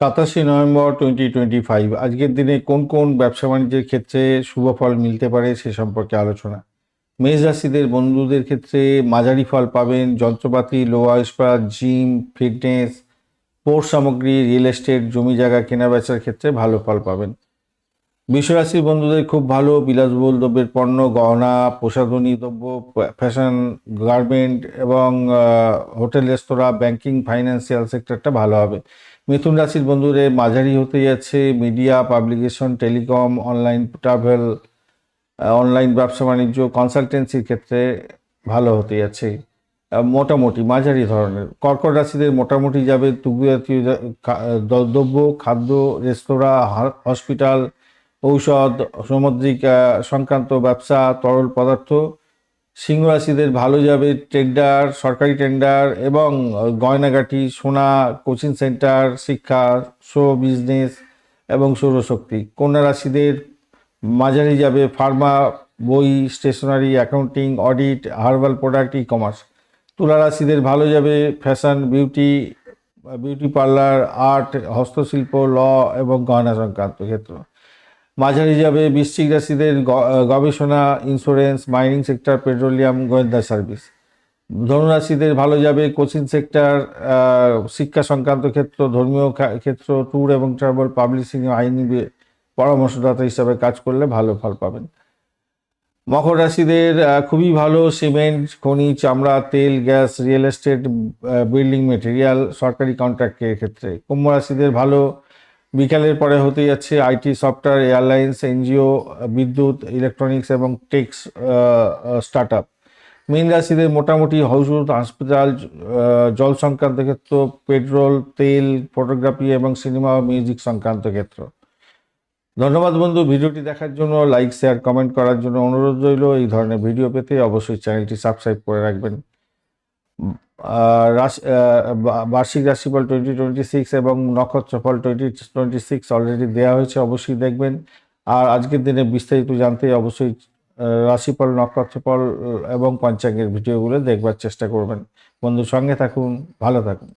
27 November 2025 আজকের দিনে কোন কোন ব্যবসা বাণিজ্যের ক্ষেত্রে শুভ ফল মিলতে পারে সে সম্পর্কে আলোচনা। মেষ রাশিদের বন্ধুদের ক্ষেত্রে মাঝারি ফল পাবেন। যন্ত্রপাতি, লোহা ইস্পাত, জিম, ফিটনেস, স্পোর্টস সামগ্রী, রিয়েল এস্টেট, জমি জায়গা কেনা বেচার ক্ষেত্রে ভালো ফল পাবেন। বিশ্বরাশির বন্ধুদের খুব ভালো। বিলাসবহুল দ্রব্যের পণ্য, গহনা, প্রসাধনী দ্রব্য, ফ্যাশন, গার্মেন্ট এবং হোটেল, রেস্তোরাঁ, ব্যাংকিং, ফাইন্যান্সিয়াল সেক্টরটা ভালো হবে। মিথুন রাশির বন্ধুদের মাঝারি হতে যাচ্ছে। Media, publication, telecom, online travel, online ব্যবসা বাণিজ্য, কনসালটেন্সির ক্ষেত্রে ভালো হতে যাচ্ছে। মোটামুটি মাঝারি ধরনের। কর্কট রাশিদের মোটামুটি যাবে। দুগ্ধ জাতীয় দ্রব্য, খাদ্য, রেস্তোরাঁ, হসপিটাল, ঔষধ, সামুদ্রিক সংক্রান্ত ব্যবসা, তরল পদার্থ। সিংহ রাশিদের ভালো যাবে। টেন্ডার, সরকারি টেন্ডার এবং গয়নাগাটি, সোনা, কোচিং সেন্টার, শিক্ষা, শো বিজনেস এবং সৌরশক্তি। কন্যা রাশিদের মাঝারি যাবে। ফার্মা, বই, stationery, accounting, audit, herbal product, e commerce. তুলা রাশিদের ভালো যাবে। ফ্যাশন, বিউটি পার্লার, আর্ট, হস্তশিল্প, ল এবং গয়না সংক্রান্ত ক্ষেত্র। মাঝারি যাবে বৃশ্চিক রাশিদের গবেষণা, ইন্স্যুরেন্স, মাইনিং সেক্টর, পেট্রোলিয়াম, গোয়েন্দা সার্ভিস। ধনুরাশিদের ভালো যাবে কোচিং সেক্টর, শিক্ষা সংক্রান্ত ক্ষেত্র, ধর্মীয় ক্ষেত্র, ট্যুর এবং ট্রাভেল, পাবলিশিং, আইনি পরামর্শদাতা হিসাবে কাজ করলে ভালো ফল পাবেন। মকর রাশিদের খুবই ভালো। সিমেন্ট, খনি, চামড়া, তেল, gas, real estate, building material, সরকারি কন্ট্রাক্টের ক্ষেত্রে। কুম্ভ রাশিদের ভালো। বিকালের পরে হতে যাচ্ছে আইটি, সফটওয়্যার, এয়ারলাইন্স, এনজিও, বিদ্যুৎ, ইলেকট্রনিক্স এবং টেক্স স্টার্ট আপ। মীন রাশিদের মোটামুটি ওষুধ, হসপিটাল, জল সংক্রান্ত ক্ষেত্র, পেট্রোল, তেল, ফটোগ্রাফি এবং সিনেমা ও মিউজিক সংক্রান্ত ক্ষেত্র। ধন্যবাদ বন্ধু, ভিডিওটি দেখার জন্য। লাইক, শেয়ার, কমেন্ট করার জন্য অনুরোধ রইল। এই ধরনের ভিডিও পেতে অবশ্যই চ্যানেলটি সাবস্ক্রাইব করে রাখবেন। বার্ষিক রাশিফল 2026 এবং নক্ষত্রফল 2026 অলরেডি দেওয়া হয়েছে, অবশ্যই দেখবেন। আর আজকের দিনে বিস্তারিত জানতে অবশ্যই রাশিফল, নক্ষত্রফল এবং পঞ্চাঙ্গের ভিডিওগুলো দেখবার চেষ্টা করবেন। বন্ধু, সঙ্গে থাকুন, ভালো থাকুন।